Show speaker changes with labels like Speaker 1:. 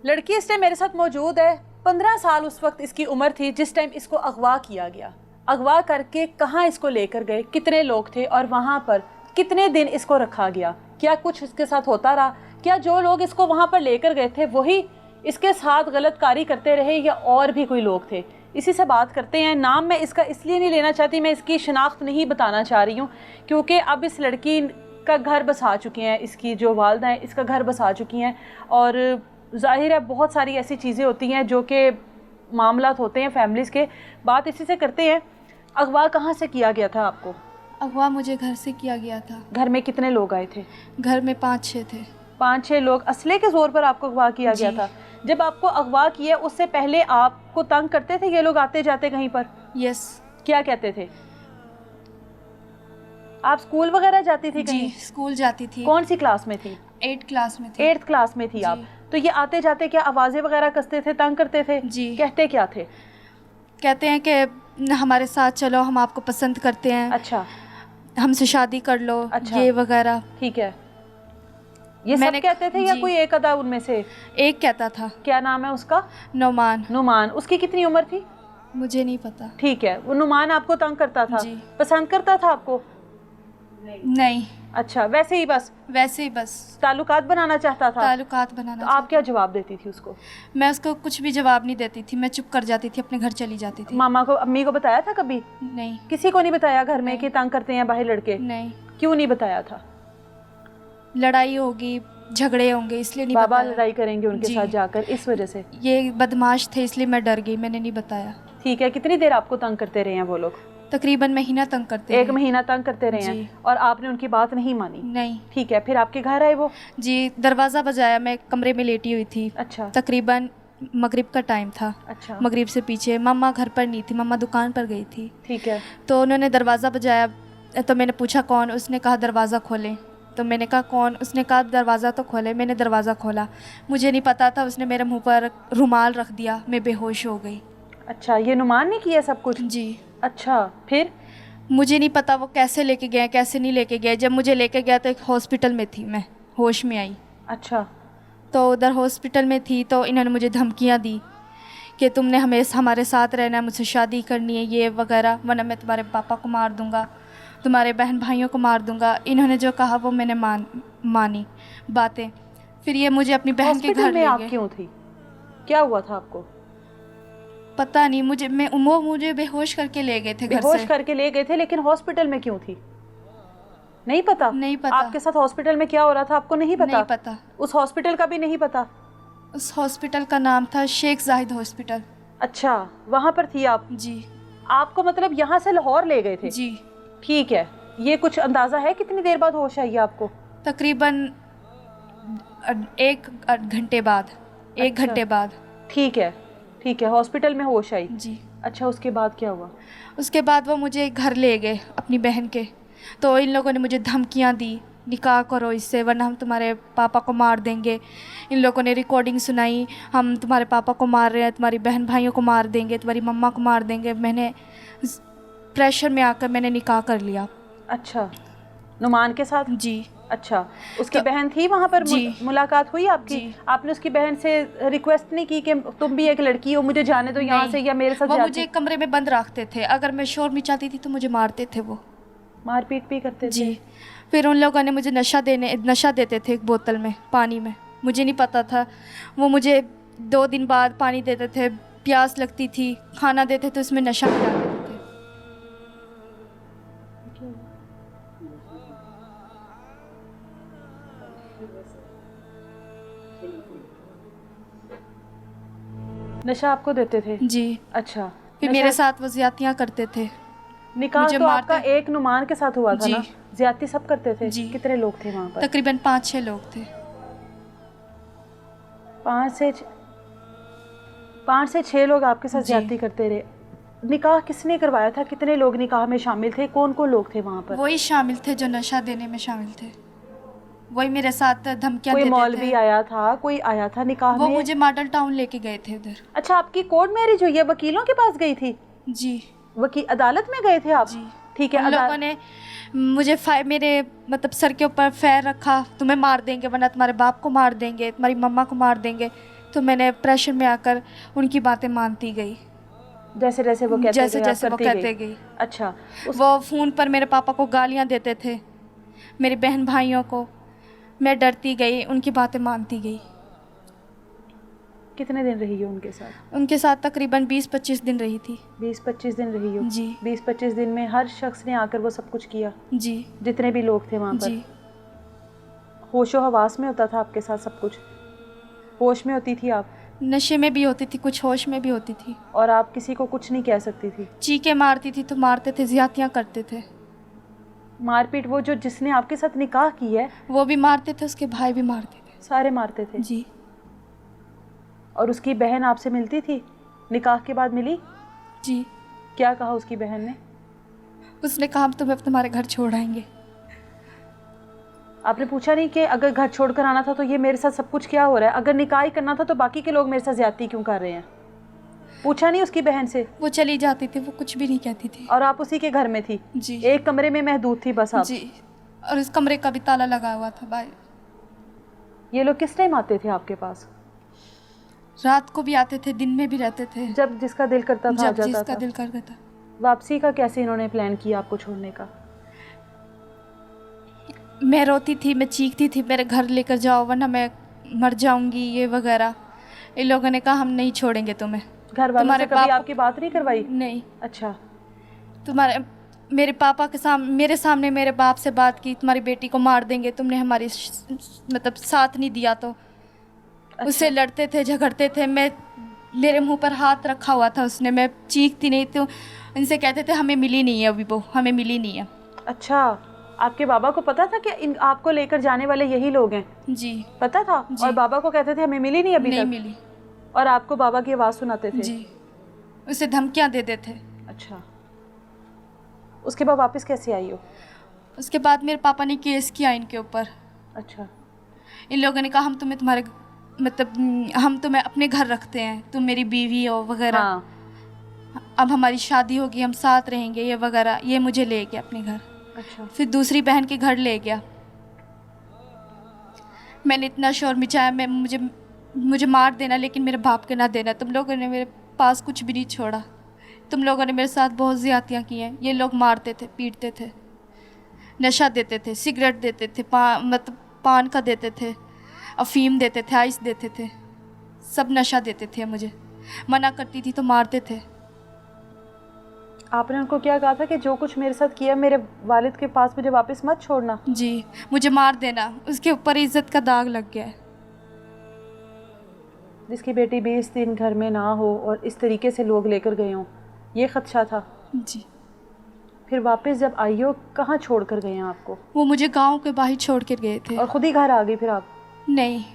Speaker 1: लड़की इस टाइम मेरे साथ मौजूद है। 15 साल उस वक्त इसकी उम्र थी जिस टाइम इसको अगवा किया गया। अगवा करके कहाँ इसको लेकर गए, कितने लोग थे और वहाँ पर कितने दिन इसको रखा गया, क्या कुछ इसके साथ होता रहा, क्या जो लोग इसको वहाँ पर लेकर गए थे वही इसके साथ गलतकारी करते रहे या और भी कोई लोग थे। इसी से बात करते हैं। नाम मैं इसका इसलिए नहीं लेना चाहती, मैं इसकी शिनाख्त नहीं बताना चाह रही हूँ क्योंकि अब इस लड़की का घर बसा चुकी हैं, इसकी जो वालदा हैं इसका घर बसा चुकी हैं और ज़ाहिर है बहुत सारी ऐसी चीज़ें होती हैं जो कि मामलात होते हैं फैमिलीज़ के। बात इसी से करते हैं। अगवा कहाँ से किया गया था आपको?
Speaker 2: अगवा मुझे घर से किया गया था।
Speaker 1: घर में कितने लोग आए थे?
Speaker 2: घर में 5-6 थे।
Speaker 1: 5-6 लोग। असले के ज़ोर पर आपको अगवा किया गया था? जब आपको अगवा किया उससे पहले आपको तंग करते थे ये लोग आते जाते कहीं पर?
Speaker 2: यस।
Speaker 1: क्या कहते थे? आप स्कूल वगैरह जाती थी कहीं?
Speaker 2: जी, स्कूल जाती थी।
Speaker 1: कौन सी क्लास में थी?
Speaker 2: 8th क्लास में थी।
Speaker 1: 8th क्लास में थी आप? तो ये आते जाते क्या आवाज़ें वगैरह कसते थे, तंग करते थे?
Speaker 2: जी।
Speaker 1: कहते क्या थे?
Speaker 2: कहते हैं कि हमारे साथ चलो, हम आपको पसंद करते हैं।
Speaker 1: अच्छा।
Speaker 2: हमसे शादी कर लो।
Speaker 1: अच्छा।
Speaker 2: ये वगैरह।
Speaker 1: ठीक है। ये सब कहते थे या कोई एक आधा उनमें से?
Speaker 2: एक कहता था।
Speaker 1: क्या नाम है उसका?
Speaker 2: नुमान।
Speaker 1: नुमान। उसकी कितनी उम्र थी?
Speaker 2: मुझे नहीं पता।
Speaker 1: ठीक है। वो नुमान आपको तंग करता था?
Speaker 2: जी।
Speaker 1: पसंद करता था आपको?
Speaker 2: नहीं।
Speaker 1: अच्छा, वैसे ही बस?
Speaker 2: वैसे ही बस।
Speaker 1: ताल्लुकात बनाना चाहता था?
Speaker 2: ताल्लुकात बनाना।
Speaker 1: तो आप क्या जवाब देती थी उसको?
Speaker 2: मैं उसको कुछ भी जवाब नहीं देती थी, मैं चुप कर जाती थी, अपने घर चली जाती थी।
Speaker 1: मामा को, अम्मी को बताया था कभी?
Speaker 2: नहीं।
Speaker 1: किसी को नहीं बताया घर में कि तंग करते हैं बाहर लड़के?
Speaker 2: नहीं।
Speaker 1: क्यों नहीं बताया था?
Speaker 2: लड़ाई होगी, झगड़े होंगे, इसलिए नहीं
Speaker 1: बाबा
Speaker 2: बताया।
Speaker 1: लड़ाई करेंगे उनके साथ जाकर, इस वजह से?
Speaker 2: ये बदमाश थे इसलिए मैं डर गई, मैंने नहीं बताया।
Speaker 1: ठीक है। कितनी देर आपको तंग करते रहे हैं वो लोग?
Speaker 2: तकरीबन महीना तंग करते
Speaker 1: 1 महीना तंग करते रहे हैं और आपने उनकी बात नहीं मानी?
Speaker 2: नहीं।
Speaker 1: ठीक है। फिर आपके घर आए वो?
Speaker 2: जी, दरवाज़ा बजाया, मैं कमरे में लेटी हुई थी।
Speaker 1: अच्छा।
Speaker 2: तकरीबन मगरिब का टाइम था।
Speaker 1: अच्छा।
Speaker 2: मगरिब से पीछे मम्मा घर पर नहीं थी, मम्मा दुकान पर गई थी।
Speaker 1: ठीक है।
Speaker 2: तो उन्होंने दरवाज़ा बजाया तो मैंने पूछा कौन, उसने कहा दरवाज़ा खोलें। तो मैंने कहा कौन, उसने कहा दरवाज़ा तो खोले। मैंने दरवाज़ा खोला, मुझे नहीं पता था, उसने मेरे मुंह पर रुमाल रख दिया, मैं बेहोश हो गई।
Speaker 1: अच्छा, ये नुमान ने किया सब कुछ?
Speaker 2: जी।
Speaker 1: अच्छा, फिर?
Speaker 2: मुझे नहीं पता वो कैसे लेके गए, कैसे नहीं लेके गए। जब मुझे लेके गया तो एक हॉस्पिटल में थी, मैं होश में आई।
Speaker 1: अच्छा।
Speaker 2: तो उधर हॉस्पिटल में थी तो इन्होंने मुझे धमकियां दी कि तुमने हमेशा हमारे साथ रहना है, मुझसे शादी करनी है, ये वगैरह, वरना मैं तुम्हारे पापा को मार दूंगा, तुम्हारे बहन भाइयों को मार दूंगा। इन्होंने जो कहा वो मैंने मानी बातें। फिर ये मुझे अपनी बहन के घर ले गए।
Speaker 1: आप क्यों थी? क्या हुआ था आपको?
Speaker 2: पता नहीं, मुझे बेहोश करके ले गए थे घर से।
Speaker 1: बेहोश करके ले गए थे, लेकिन हॉस्पिटल में क्यों थी? नहीं पता?
Speaker 2: नहीं पता।
Speaker 1: आपके साथ हॉस्पिटल में क्या हो रहा था आपको नहीं पता?
Speaker 2: नहीं पता।
Speaker 1: उस हॉस्पिटल का भी नहीं पता?
Speaker 2: उस हॉस्पिटल का नाम था शेख जाहिद हॉस्पिटल।
Speaker 1: अच्छा, वहाँ पर थी आप?
Speaker 2: जी।
Speaker 1: आपको मतलब यहाँ से लाहौर ले गए थे?
Speaker 2: जी।
Speaker 1: ठीक है। ये कुछ अंदाजा है कितनी देर बाद होश आई आपको?
Speaker 2: तकरीबन 1 घंटे बाद। 1 घंटे बाद।
Speaker 1: ठीक है। ठीक है, हॉस्पिटल में होश आई?
Speaker 2: जी।
Speaker 1: अच्छा, उसके बाद क्या हुआ?
Speaker 2: उसके बाद वो मुझे घर ले गए अपनी बहन के। तो इन लोगों ने मुझे धमकियां दी, निकाह करो इससे वरना हम तुम्हारे पापा को मार देंगे। इन लोगों ने रिकॉर्डिंग सुनाई, हम तुम्हारे पापा को मार रहे हैं, तुम्हारी बहन भाइयों को मार देंगे, तुम्हारी मम्मा को मार देंगे। मैंने प्रेशर में आकर मैंने निकाह कर लिया।
Speaker 1: अच्छा, नुमान के साथ?
Speaker 2: जी।
Speaker 1: अच्छा, उसकी बहन थी वहाँ पर? मुलाकात हुई आपकी? आपने उसकी बहन से रिक्वेस्ट नहीं की कि तुम भी एक लड़की हो, मुझे जाने दो यहाँ से या मेरे साथ?
Speaker 2: वो मुझे कमरे में बंद रखते थे, अगर मैं शोर मचाती थी तो मुझे मारते थे, वो
Speaker 1: मारपीट भी करते थे?
Speaker 2: जी। फिर उन लोगों ने मुझे नशा देते थे एक बोतल में, पानी में, मुझे नहीं पता था। वो मुझे 2 दिन बाद पानी देते थे, प्यास लगती थी, खाना देते थे, उसमें नशा मिला देते थे। नशा आपको देते थे? जी।
Speaker 1: अच्छा।
Speaker 2: फिर मेरे साथ वो ज्यादतियाँ करते थे।
Speaker 1: निकाह तो आपका एक नुमान के साथ हुआ था ना? ज्यादती सब करते थे?
Speaker 2: जी।
Speaker 1: कितने लोग थे वहाँ पर?
Speaker 2: तकरीबन 5-6 लोग थे।
Speaker 1: 5 से 6 लोग आपके साथ ज्यादती करते रहे। निकाह किसने करवाया था? कितने लोग निकाह में शामिल थे? कौन कौन लोग थे वहाँ पर?
Speaker 2: वही शामिल थे जो नशा देने में शामिल थे, वही मेरे साथ धमकियाँ देते थे।
Speaker 1: कोई मौलवी आया था, कोई आया था निकाह में?
Speaker 2: वो मुझे मॉडल टाउन लेके गए थे उधर।
Speaker 1: अच्छा, आपकी कोर्ट मैरिज हुई है? वकीलों के पास गई थी?
Speaker 2: जी।
Speaker 1: वकील अदालत में गए थे आप?
Speaker 2: जी।
Speaker 1: ठीक है।
Speaker 2: उन लोगों ने मुझे मेरे मतलब सर के ऊपर फैर रखा, तुम्हें मार देंगे वरना तुम्हारे बाप को मार देंगे, तुम्हारी मम्मा को मार देंगे, तो मैंने प्रेशर में आकर उनकी बातें मानती गई,
Speaker 1: जैसे जैसे वो कहते
Speaker 2: जैसे
Speaker 1: गए, आप
Speaker 2: जैसे वो
Speaker 1: करती
Speaker 2: कहते
Speaker 1: गई।
Speaker 2: गई।
Speaker 1: अच्छा,
Speaker 2: वो फ़ोन पर मेरे पापा को गालियाँ देते थे, मेरी बहन भाइयों को। मैं डरती गई, उनकी बातें मानती गई।
Speaker 1: कितने दिन रही हो उनके साथ?
Speaker 2: उनके साथ तकरीबन 20-25 दिन रही थी।
Speaker 1: 20-25 दिन रही हो?
Speaker 2: जी
Speaker 1: 20-25 दिन में हर शख्स ने आकर वो सब कुछ किया,
Speaker 2: जी
Speaker 1: जितने भी लोग थे वहाँ पर?
Speaker 2: जी।
Speaker 1: होशो हवास में होता था आपके साथ सब कुछ? होश में होती थी आप?
Speaker 2: नशे में भी होती थी, कुछ होश में भी होती थी।
Speaker 1: और आप किसी को कुछ नहीं कह सकती थी?
Speaker 2: चीखे मारती थी तो मारते थे, ज़्यादतियाँ करते थे।
Speaker 1: मारपीट, वो जो जिसने आपके साथ निकाह की है
Speaker 2: वो भी मारते थे, उसके भाई भी मारते थे।
Speaker 1: सारे मारते थे?
Speaker 2: जी
Speaker 1: और उसकी बहन आपसे मिलती थी? निकाह के बाद मिली?
Speaker 2: जी।
Speaker 1: क्या कहा उसकी बहन ने?
Speaker 2: उसने कहा हम तुम्हें तुम्हारे घर छोड़ आएंगे।
Speaker 1: आपने पूछा नहीं कि अगर घर छोड़कर आना था तो ये मेरे साथ सब कुछ क्या हो रहा है? अगर निकाह ही करना था तो बाकी के लोग मेरे साथ ज्यादती क्यों कर रहे हैं? पूछा नहीं उसकी बहन से?
Speaker 2: वो चली जाती थी, वो कुछ भी नहीं कहती थी।
Speaker 1: और आप उसी के घर में थी?
Speaker 2: जी
Speaker 1: एक कमरे में महदूद थी बस आप?
Speaker 2: जी। और इस कमरे का भी ताला लगा हुआ था बाहर।
Speaker 1: ये लोग किस टाइम आते थे आपके पास?
Speaker 2: रात को भी आते थे, दिन में भी रहते थे,
Speaker 1: जब जिसका दिल करता था आ
Speaker 2: जब
Speaker 1: जाता
Speaker 2: जिसका
Speaker 1: था?
Speaker 2: दिल करता था।
Speaker 1: वापसी का कैसे इन्होंने प्लान किया आपको छोड़ने का?
Speaker 2: मैं रोती थी, मैं चीखती थी मेरे घर लेकर जाओ वरना मैं मर जाऊंगी, ये वगैरह। इन लोगों ने कहा हम नहीं छोड़ेंगे तुम्हें।
Speaker 1: घर वालों
Speaker 2: तुम्हारे
Speaker 1: से कभी
Speaker 2: बाप-
Speaker 1: आपकी बात नहीं करवाई?
Speaker 2: नहीं।
Speaker 1: अच्छा,
Speaker 2: मेरे पापा के सामने, मेरे सामने मेरे बाप से बात की, तुम्हारी बेटी को मार देंगे, तुमने हमारी मतलब साथ नहीं दिया तो।
Speaker 1: अच्छा।
Speaker 2: उससे लड़ते थे, झगड़ते थे। मेरे मुंह पर हाथ रखा हुआ था उसने, मैं चीखती नहीं तो इनसे कहते थे हमें मिली नहीं है अभी, वो हमें मिली नहीं है।
Speaker 1: अच्छा, आपके बाबा को पता था कि इन आपको लेकर जाने वाले यही लोग हैं?
Speaker 2: जी
Speaker 1: पता था?
Speaker 2: जी।
Speaker 1: और बाबा को कहते थे हमें मिली नहीं अभी
Speaker 2: नहीं
Speaker 1: तक?
Speaker 2: मिली।
Speaker 1: और आपको बाबा की आवाज़ सुनाते थे?
Speaker 2: जी, उसे धमकियां देते थे।
Speaker 1: अच्छा, उसके बाद वापस कैसे आई हो?
Speaker 2: उसके बाद मेरे पापा ने केस किया इनके ऊपर।
Speaker 1: अच्छा,
Speaker 2: इन लोगों ने कहा हम तुम्हें तुम्हारे मतलब हम तुम्हें अपने घर रखते हैं, तुम मेरी बीवी हो वगैरह।
Speaker 1: हाँ।
Speaker 2: अब हमारी शादी होगी, हम साथ रहेंगे, ये वगैरह। ये मुझे ले गया अपने घर,
Speaker 1: अच्छा,
Speaker 2: फिर दूसरी बहन के घर ले गया। मैंने इतना शोर मचाया, मैं मुझे मार देना लेकिन मेरे बाप के ना देना। तुम लोगों ने मेरे पास कुछ भी नहीं छोड़ा, तुम लोगों ने मेरे साथ बहुत ज़्यादतियाँ की हैं। ये लोग मारते थे, पीटते थे, नशा देते थे, सिगरेट देते थे, मतलब पान का देते थे, अफीम देते थे, आइस देते थे, सब नशा देते थे। मुझे मना करती थी तो मारते थे।
Speaker 1: आपने उनको क्या कहा था कि जो कुछ मेरे साथ किया मेरे वालिद के पास मुझे वापस मत छोड़ना?
Speaker 2: जी, मुझे मार देना, उसके ऊपर इज्जत का दाग लग गया है।
Speaker 1: जिसकी बेटी 20 दिन घर में ना हो और इस तरीके से लोग लेकर गए हों, ये खदशा था?
Speaker 2: जी।
Speaker 1: फिर वापस जब आई हो, कहाँ छोड़ कर गए हैं आपको?
Speaker 2: वो मुझे गांव के बाहर छोड़ कर गए थे।
Speaker 1: और ख़ुद ही घर आ गई फिर आप?
Speaker 2: नहीं,